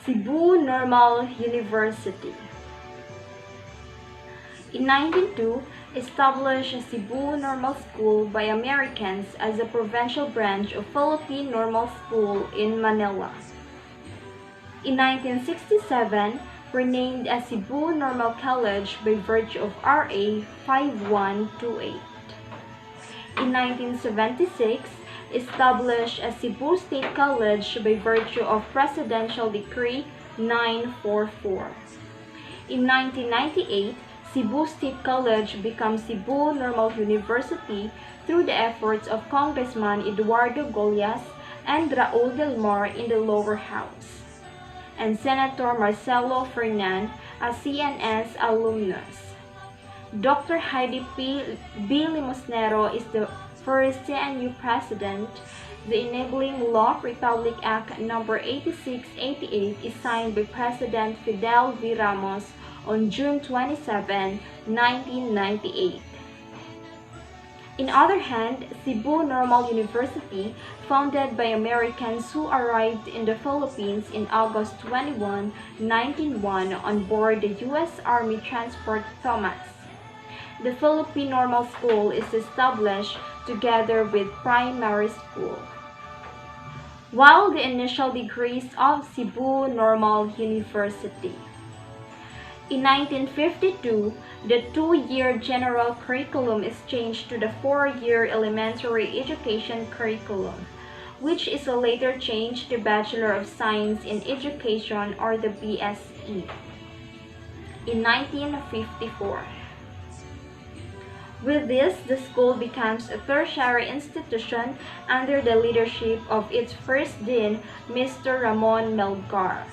Cebu Normal University. In 1902, established Cebu Normal School by Americans as a provincial branch of Philippine Normal School in Manila. In 1967, renamed as Cebu Normal College by virtue of RA 5128. In 1976, established as Cebu State College by virtue of Presidential Decree 944. In 1998, Cebu State College becomes Cebu Normal University through the efforts of Congressman Eduardo Gollas and Raul Del Mar in the lower house, and Senator Marcelo Fernan, a CNS alumnus. Dr. Heidi B. Limosnero is the first CNU president. The Enabling Law Republic Act No. 8688 is signed by President Fidel V. Ramos on June 27, 1998. In other hand, Cebu Normal University, founded by Americans who arrived in the Philippines in August 21, 1901 on board the U.S. Army Transport Thomas. The Philippine Normal School is established together with primary school. While the initial degrees of Cebu Normal University. In 1952, the 2-year general curriculum is changed to the 4-year elementary education curriculum, which is a later change to Bachelor of Science in Education or the BSE. In 1954. With this, the school becomes a tertiary institution under the leadership of its first dean, Mr. Ramon Melgar.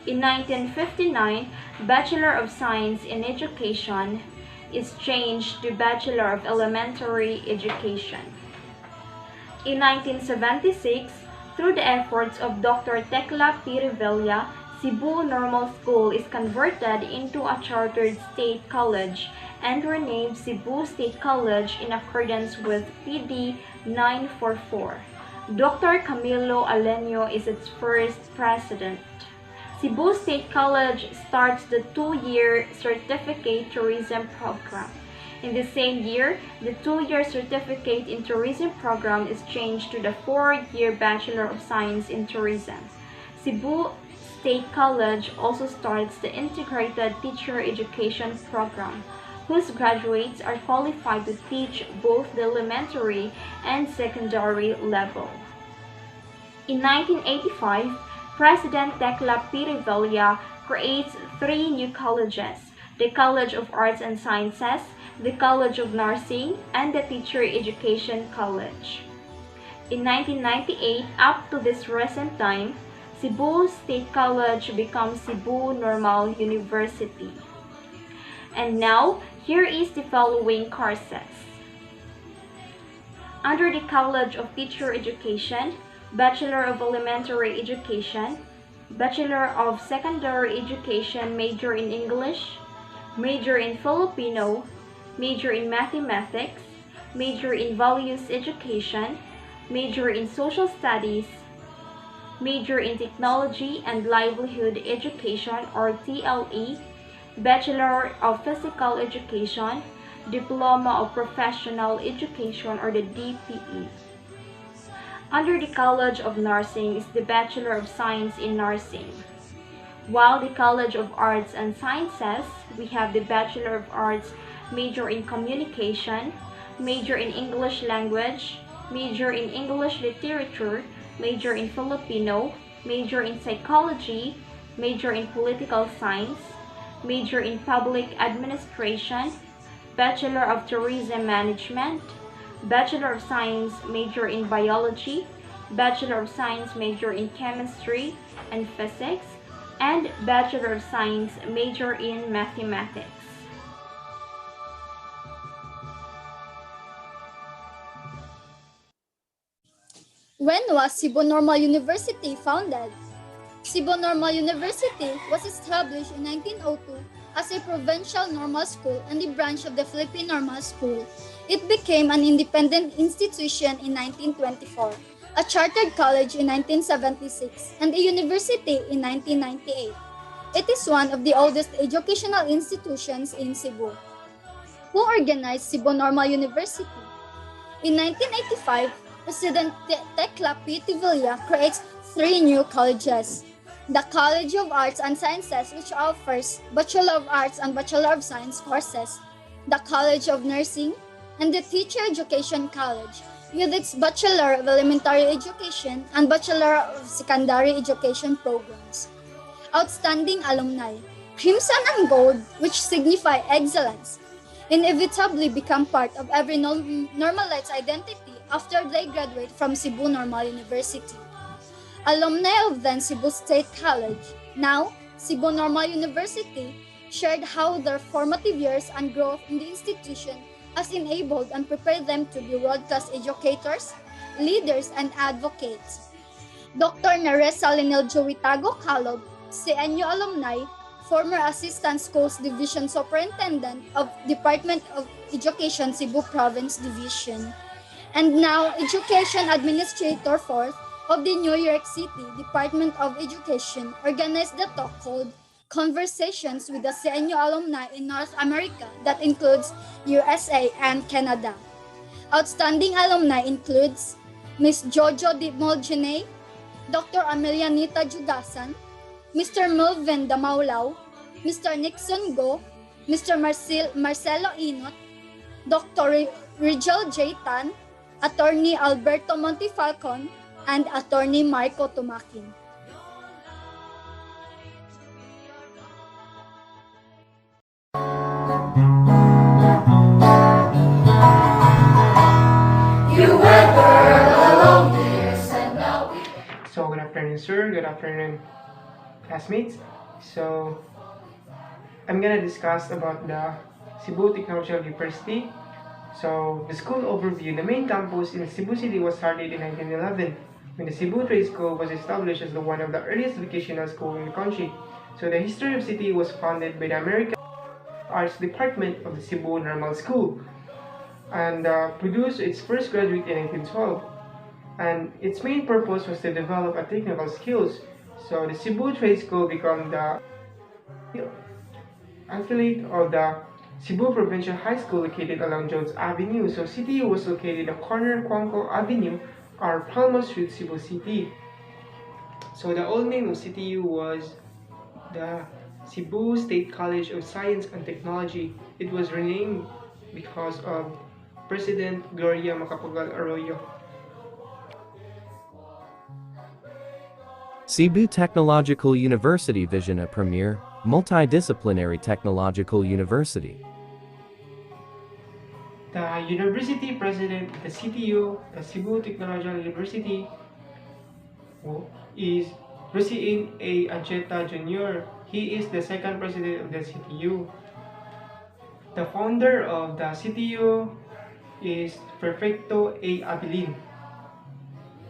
In 1959, Bachelor of Science in Education is changed to Bachelor of Elementary Education. In 1976, through the efforts of Dr. Tecla P. Revilla, Cebu Normal School is converted into a chartered state college and renamed Cebu State College in accordance with PD 944. Dr. Camilo Alenio is its first president. Cebu State College starts the 2-year Certificate Tourism Program. In the same year, the 2-year Certificate in Tourism Program is changed to the 4-year Bachelor of Science in Tourism. Cebu State College also starts the Integrated Teacher Education Program, whose graduates are qualified to teach both the elementary and secondary level. In 1985, President Tecla P. Revilla creates 3 new colleges: the College of Arts and Sciences, the College of Nursing, and the Teacher Education College. In 1998, up to this recent time, Cebu State College becomes Cebu Normal University. And now, here is the following courses. Under the College of Teacher Education, Bachelor of Elementary Education, Bachelor of Secondary Education, major in English, major in Filipino, major in Mathematics, major in Values Education, major in Social Studies, major in Technology and Livelihood Education or TLE, Bachelor of Physical Education, Diploma of Professional Education or the DPE. Under the College of Nursing is the Bachelor of Science in Nursing. While the College of Arts and Sciences, we have the Bachelor of Arts, major in Communication, major in English Language, major in English Literature, major in Filipino, major in Psychology, major in Political Science, major in Public Administration, Bachelor of Tourism Management, Bachelor of Science, major in Biology, Bachelor of Science, major in Chemistry and Physics, and Bachelor of Science, major in Mathematics. When was Cebu Normal University founded? Cebu Normal University was established in 1902 as a provincial normal school and a branch of the Philippine Normal School. It became an independent institution in 1924. a chartered college in 1976, and a university in 1998. It is one of the oldest educational institutions in Cebu. Who organized Cebu Normal University? In 1985, President Tecla P. Villa creates three new colleges. The College of Arts and Sciences, which offers Bachelor of Arts and Bachelor of Science courses, the College of Nursing, and the Teacher Education College, with its Bachelor of Elementary Education and Bachelor of Secondary Education programs. Outstanding alumni, Crimson and Gold, which signify excellence, inevitably become part of every normalite's identity after they graduate from Cebu Normal University. Alumni of then Cebu State College, now Cebu Normal University, shared how their formative years and growth in the institution has enabled and prepared them to be world-class educators, leaders, and advocates. Dr. Neresa Linel Joitago Calog, CNU alumni, former Assistant Schools Division Superintendent of Department of Education Cebu Province Division, and now Education Administrator 4th of the New York City Department of Education, organized the talk called Conversations with the CNU Alumni in North America that includes USA and Canada. Outstanding alumni includes Ms. Jojo Di Molgene, Dr. Amelianita Jugasan, Mr. Melvin Damaulao, Mr. Nixon Go, Mr. Marcelo Inot, Dr. Rigel J. Tan, Attorney Alberto Montefalcon, and Attorney Marco Tumakin. So good afternoon, sir. Good afternoon, classmates. So I'm gonna discuss about the Cebu Technological University. So the school overview. The main campus in Cebu City was started in 1911 when the Cebu Trade School was established as one of the earliest vocational schools in the country. So the history of city was founded by the American Arts Department of the Cebu Normal School and produced its first graduate in 1912. And its main purpose was to develop technical skills. So the Cebu Trade School became the affiliate of the Cebu Provincial High School located along Jones Avenue. So CTU was located at the corner of Cuangco Avenue or Palma Street, Cebu City. So the old name of CTU was the Cebu State College of Science and Technology. It was renamed because of President Gloria Macapagal Arroyo. Cebu Technological University Vision, a premier, multidisciplinary technological university. The university president of the CTU, the Cebu Technological University, is Rusin A. Ancheta Jr. He is the second president of the CTU. The founder of the CTU is Perfecto A. Abilin.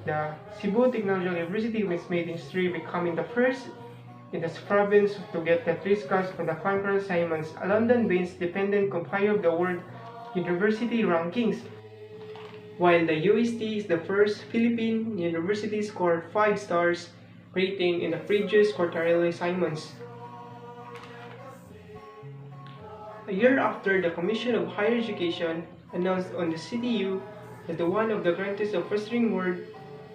The Cebu Technological University was made in history, becoming the first in this province to get the 3 stars from the Conference Simons, a London-based independent compiler of the world university rankings, while the UST is the first Philippine university scored 5 stars rating in the previous quarterly Simons. A year after, the Commission of Higher Education announced on the CTU as the one of the grantees of Western World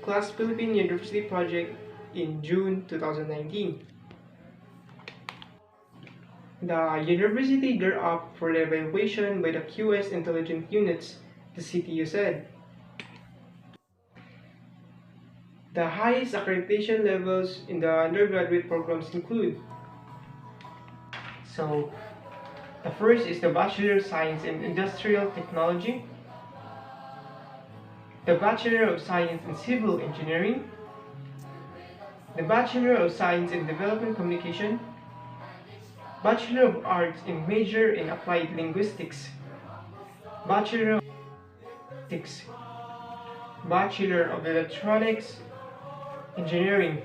Class Philippine University Project in June 2019. The university geared up for the evaluation by the QS intelligence units, the CTU said. The highest accreditation levels in the undergraduate programs include. So, the first is the Bachelor of Science in Industrial Technology, the Bachelor of Science in Civil Engineering, the Bachelor of Science in Development Communication, Bachelor of Arts in Major in Applied Linguistics, Bachelor of Physics, Bachelor of Electronics Engineering,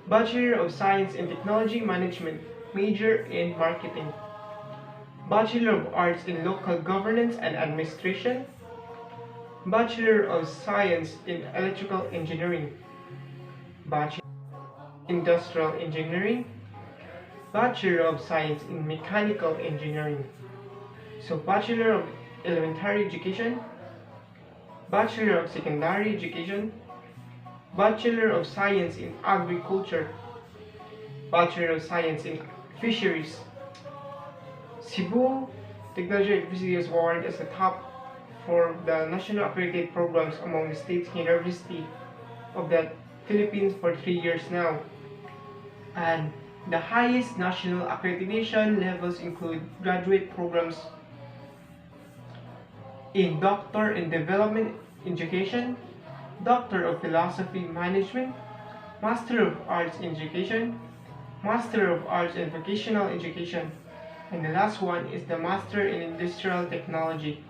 Bachelor of Science in Technology Management, Major in Marketing, Bachelor of Arts in Local Governance and Administration, Bachelor of Science in Electrical Engineering, Bachelor in Industrial Engineering, Bachelor of Science in Mechanical Engineering. So Bachelor of Elementary Education, Bachelor of Secondary Education, Bachelor of Science in Agriculture, Bachelor of Science in Fisheries. Cebu Technology University was awarded as the top for the national accredited programs among the state university of the Philippines for 3 years now. And the highest national accreditation levels include graduate programs in Doctor in Development Education, Doctor of Philosophy Management, Master of Arts in Education, Master of Arts in Vocational Education, and the last one is the Master in Industrial Technology.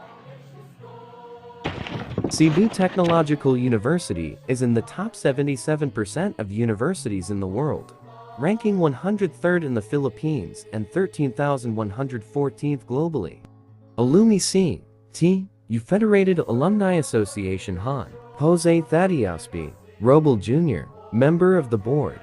Cebu Technological University is in the top 77% of universities in the world, ranking 103rd in the Philippines and 13,114th globally. Alumni C. T. U Federated Alumni Association Han, Jose Thaddeusp, Robel Jr., Member of the Board.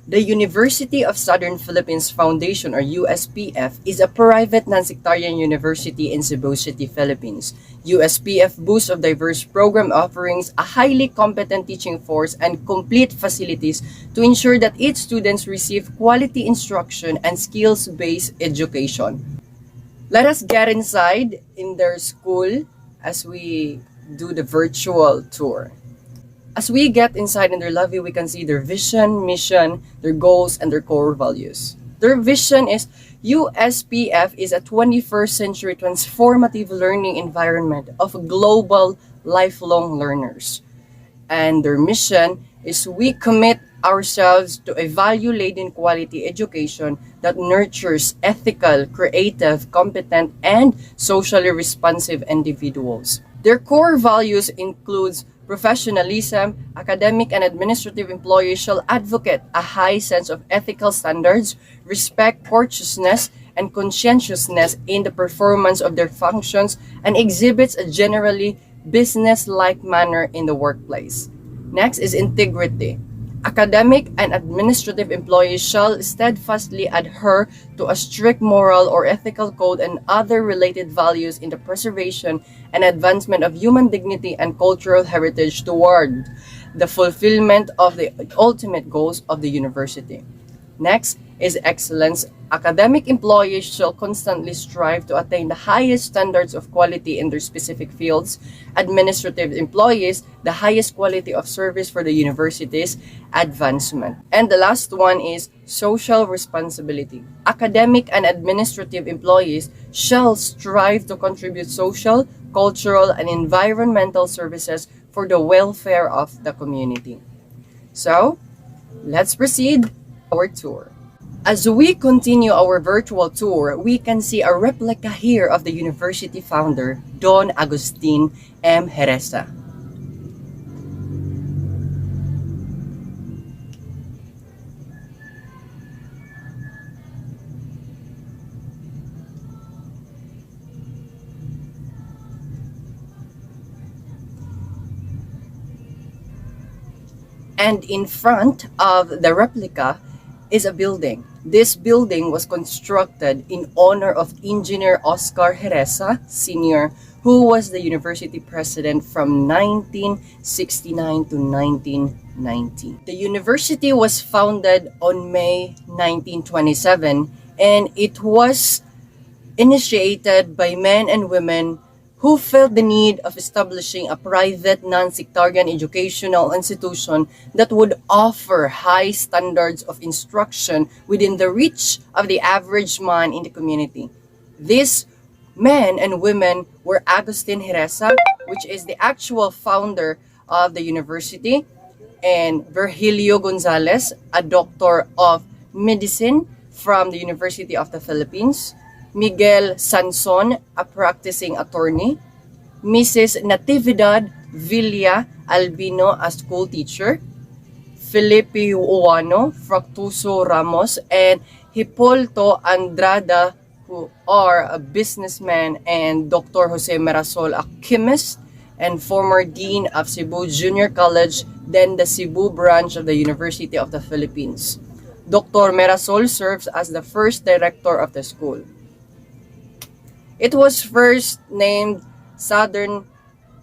The University of Southern Philippines Foundation, or USPF, is a private non-sectarian university in Cebu City, Philippines. USPF boasts of diverse program offerings, a highly competent teaching force, and complete facilities to ensure that its students receive quality instruction and skills-based education. Let us get inside in their school as we do the virtual tour. As we get inside in their lobby, we can see their vision, mission, their goals, and their core values. Their vision is USPF is a 21st century transformative learning environment of global lifelong learners. And their mission is we commit ourselves to a value-laden quality education that nurtures ethical, creative, competent, and socially responsive individuals. Their core values includes professionalism. Academic and administrative employees shall advocate a high sense of ethical standards, respect courteousness, and conscientiousness in the performance of their functions, and exhibits a generally business-like manner in the workplace. Next is integrity. Academic and administrative employees shall steadfastly adhere to a strict moral or ethical code and other related values in the preservation and advancement of human dignity and cultural heritage toward the fulfillment of the ultimate goals of the university. Next is excellence. Academic employees shall constantly strive to attain the highest standards of quality in their specific fields. Administrative employees, the highest quality of service for the university's advancement. And the last one is social responsibility. Academic and administrative employees shall strive to contribute social, cultural, and environmental services for the welfare of the community. So, let's proceed our tour. As we continue our virtual tour, we can see a replica here of the university founder, Don Agustin M. Heresa. And in front of the replica is a building. This building was constructed in honor of Engineer Oscar Heresa Sr., who was the university president from 1969 to 1990. The university was founded on May 1927, and it was initiated by men and women who felt the need of establishing a private non-sectarian educational institution that would offer high standards of instruction within the reach of the average man in the community. These men and women were Agustin Heresa, which is the actual founder of the university, and Virgilio Gonzalez, a doctor of medicine from the University of the Philippines, Miguel Sanson, a practicing attorney, Mrs. Natividad Villa Albino, a school teacher, Felipe Uwano, Fractuso Ramos, and Hipólito Andrada, who are a businessman, and Dr. Jose Marasol, a chemist and former dean of Cebu Junior College, then the Cebu branch of the University of the Philippines. Dr. Marasol serves as the first director of the school. It was first named Southern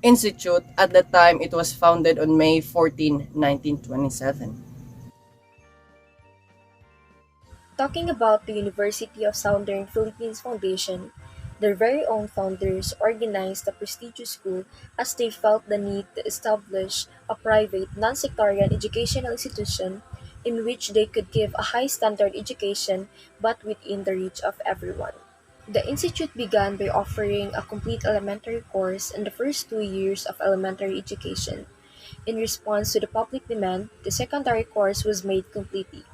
Institute. At the time it was founded on May 14, 1927. Talking about the University of Southern Philippines Foundation, their very own founders organized the prestigious school as they felt the need to establish a private, non-sectarian educational institution in which they could give a high standard education but within the reach of everyone. The institute began by offering a complete elementary course in the first 2 years of elementary education. In response to the public demand, the secondary course was made completely.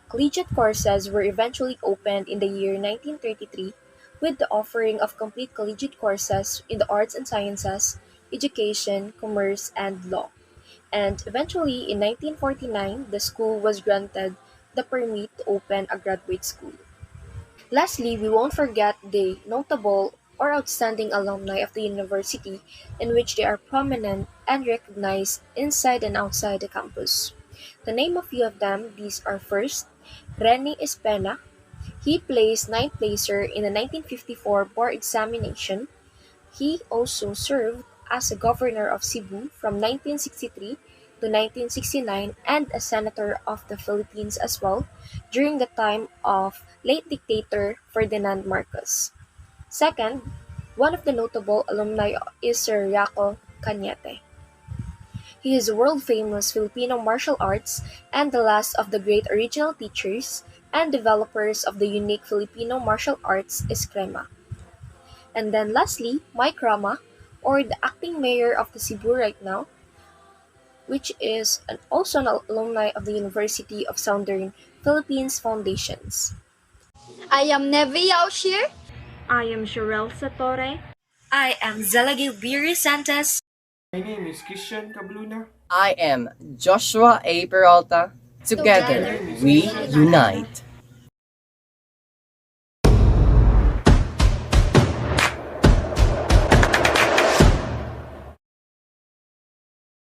Collegiate courses were eventually opened in the year 1933 with the offering of complete collegiate courses in the arts and sciences, education, commerce, and law. And eventually, in 1949, the school was granted the permit to open a graduate school. Lastly, we won't forget the notable or outstanding alumni of the university in which they are prominent and recognized inside and outside the campus. To name a few of them, these are first, Rene Espena. He placed ninth placer in the 1954 board examination. He also served as a governor of Cebu from 1963 to 1969 and a senator of the Philippines as well during the time of late dictator Ferdinand Marcos. Second, one of the notable alumni is Sir Yaco Cañete. He is a world-famous Filipino martial arts and the last of the great original teachers and developers of the unique Filipino martial arts Eskrima. And then lastly, Mike Rama, or the acting mayor of the Cebu right now, which is also an alumni of the University of Southern Philippines Foundations. I am Neve Yaushir. I am Sherelle Satore. I am Zela Gilbiri Santos. My name is Christian Cabluna. I am Joshua A. Peralta. Together, Together, we we unite. unite.